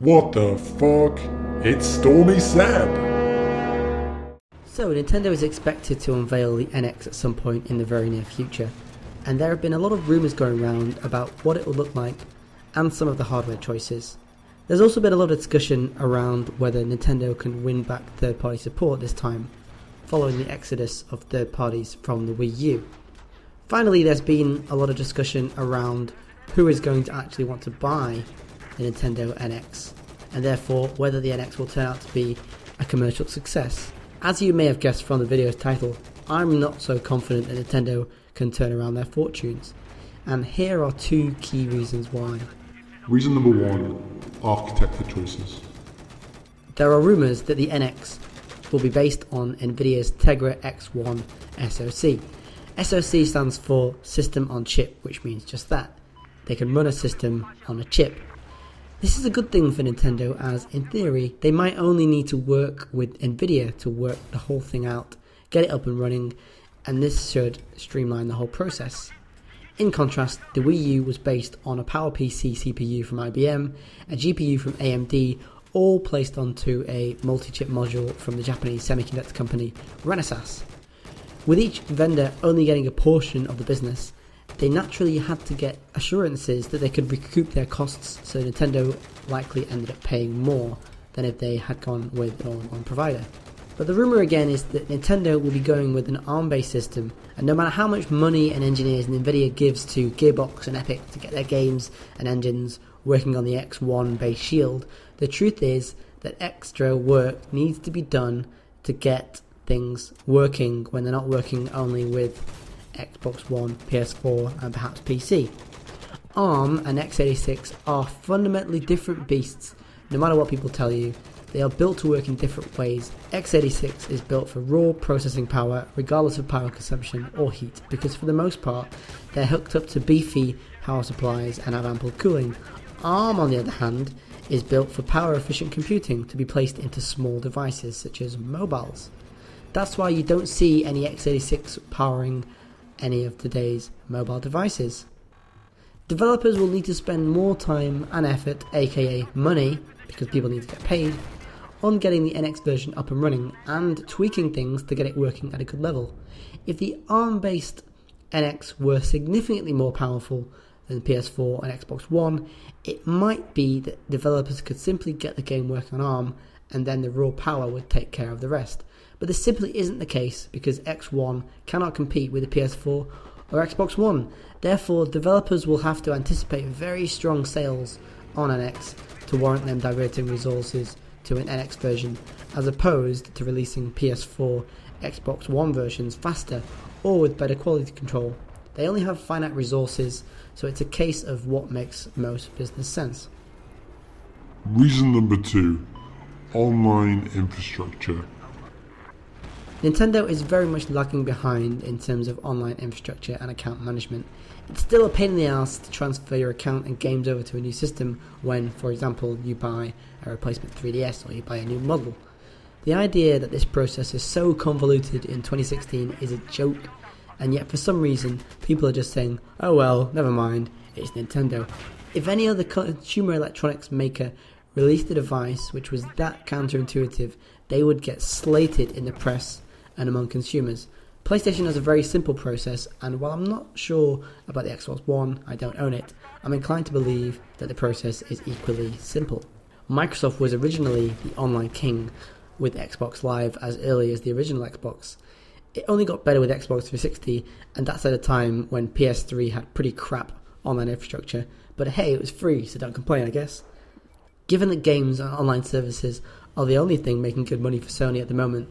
What the fuck? It's StormySeb! So Nintendo is expected to unveil the NX at some point in the very near future, and there have been a lot of rumours going around about what it will look like and some of the hardware choices. There's also been a lot of discussion around whether Nintendo can win back third-party support this time, following the exodus of third parties from the Wii U. Finally, there's been a lot of discussion around who is going to actually want to buy the Nintendo NX, and therefore whether the NX will turn out to be a commercial success. As you may have guessed from the video's title, I'm not so confident that Nintendo can turn around their fortunes, and here are two key reasons why. Reason number one, architecture choices. There are rumours that the NX will be based on Nvidia's Tegra X1 SoC. SoC stands for System on Chip, which means just that. They can run a system on a chip. This is a good thing for Nintendo, as in theory they might only need to work with Nvidia to work the whole thing out, get it up and running, and this should streamline the whole process. In contrast, the Wii U was based on a PowerPC CPU from IBM, a GPU from AMD, all placed onto a multi-chip module from the Japanese semiconductor company Renesas. With each vendor only getting a portion of the business, they naturally had to get assurances that they could recoup their costs, so Nintendo likely ended up paying more than if they had gone with one provider. But the rumour again is that Nintendo will be going with an ARM-based system, and no matter how much money and engineers Nvidia gives to Gearbox and Epic to get their games and engines working on the X1 base shield, the truth is that extra work needs to be done to get things working when they're not working only with Xbox One, PS4 and perhaps PC. ARM and x86 are fundamentally different beasts, no matter what people tell you. They are built to work in different ways. x86 is built for raw processing power regardless of power consumption or heat, because for the most part they're hooked up to beefy power supplies and have ample cooling. ARM, on the other hand, is built for power efficient computing to be placed into small devices such as mobiles. That's why you don't see any x86 powering any of today's mobile devices. Developers will need to spend more time and effort, aka money, because people need to get paid, on getting the NX version up and running and tweaking things to get it working at a good level. If the ARM-based NX were significantly more powerful than PS4 and Xbox One, it might be that developers could simply get the game working on ARM and then the raw power would take care of the rest. But this simply isn't the case, because X1 cannot compete with the PS4 or Xbox One. Therefore, developers will have to anticipate very strong sales on NX to warrant them diverting resources to an NX version, as opposed to releasing PS4, Xbox One versions faster or with better quality control. They only have finite resources, so it's a case of what makes most business sense. Reason number two, online infrastructure. Nintendo is very much lagging behind in terms of online infrastructure and account management. It's still a pain in the ass to transfer your account and games over to a new system when, for example, you buy a replacement 3DS or you buy a new model. The idea that this process is so convoluted in 2016 is a joke, and yet for some reason people are just saying, oh well, never mind, it's Nintendo. If any other consumer electronics maker released a device which was that counterintuitive, they would get slated in the press and among consumers. PlayStation has a very simple process, and while I'm not sure about the Xbox One, I don't own it, I'm inclined to believe that the process is equally simple. Microsoft was originally the online king with Xbox Live as early as the original Xbox. It only got better with Xbox 360, and that's at a time when PS3 had pretty crap online infrastructure, but hey, it was free, so don't complain, I guess. Given that games and online services are the only thing making good money for Sony at the moment,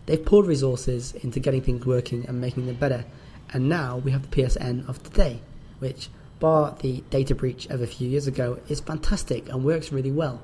they've poured resources into getting things working and making them better, and now we have the PSN of today, which, bar the data breach of a few years ago, is fantastic and works really well.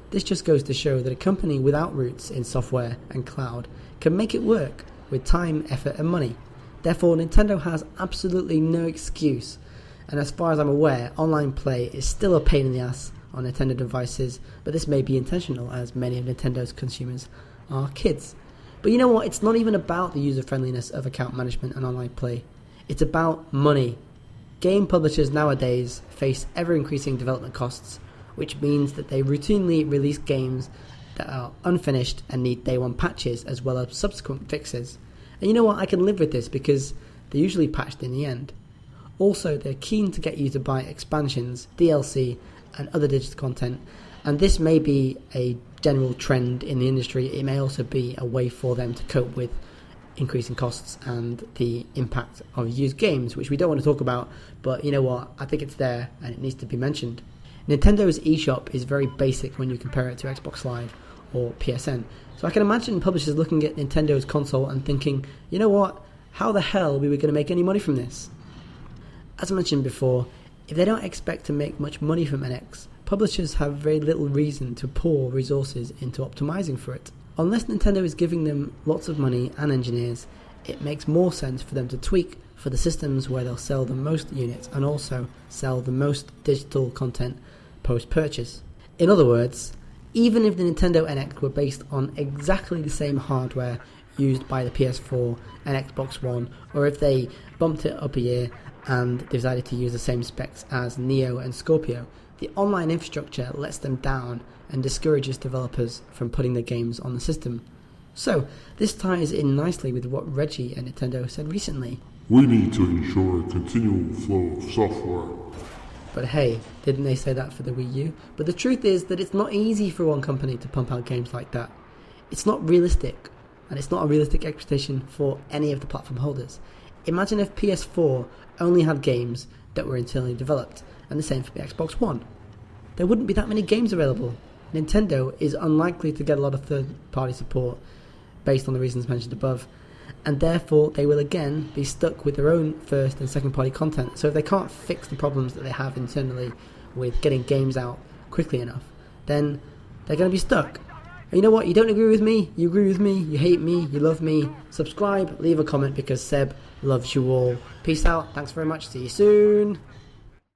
This just goes to show that a company without roots in software and cloud can make it work with time, effort and money. Therefore, Nintendo has absolutely no excuse, and as far as I'm aware, online play is still a pain in the ass on Nintendo devices, but this may be intentional, as many of Nintendo's consumers are kids. But you know what, it's not even about the user-friendliness of account management and online play. It's about money. Game publishers nowadays face ever-increasing development costs, which means that they routinely release games that are unfinished and need day one patches as well as subsequent fixes. And you know what, I can live with this because they're usually patched in the end. Also, they're keen to get you to buy expansions, DLC, and other digital content, and this may be a general trend in the industry. It may also be a way for them to cope with increasing costs and the impact of used games, which we don't want to talk about, but you know what, I think it's there and it needs to be mentioned. Nintendo's eShop is very basic when you compare it to Xbox Live or PSN, so I can imagine publishers looking at Nintendo's console and thinking, you know what, how the hell are we going to make any money from this? As I mentioned before, if they don't expect to make much money from NX, publishers have very little reason to pour resources into optimizing for it. Unless Nintendo is giving them lots of money and engineers, it makes more sense for them to tweak for the systems where they'll sell the most units and also sell the most digital content post-purchase. In other words, even if the Nintendo NX were based on exactly the same hardware used by the PS4 and Xbox One, or if they bumped it up a year and decided to use the same specs as Neo and Scorpio, the online infrastructure lets them down and discourages developers from putting their games on the system. So, this ties in nicely with what Reggie at Nintendo said recently. We need to ensure a continual flow of software. But hey, didn't they say that for the Wii U? But the truth is that it's not easy for one company to pump out games like that. It's not realistic, and it's not a realistic expectation for any of the platform holders. Imagine if PS4 only had games that were internally developed, and the same for the Xbox One. There wouldn't be that many games available. Nintendo is unlikely to get a lot of third-party support based on the reasons mentioned above, and therefore they will again be stuck with their own first and second-party content. So if they can't fix the problems that they have internally with getting games out quickly enough, then they're going to be stuck. And you know what? You don't agree with me, you agree with me, you hate me, you love me. Subscribe, leave a comment because Seb loves you all. Peace out, thanks very much, see you soon.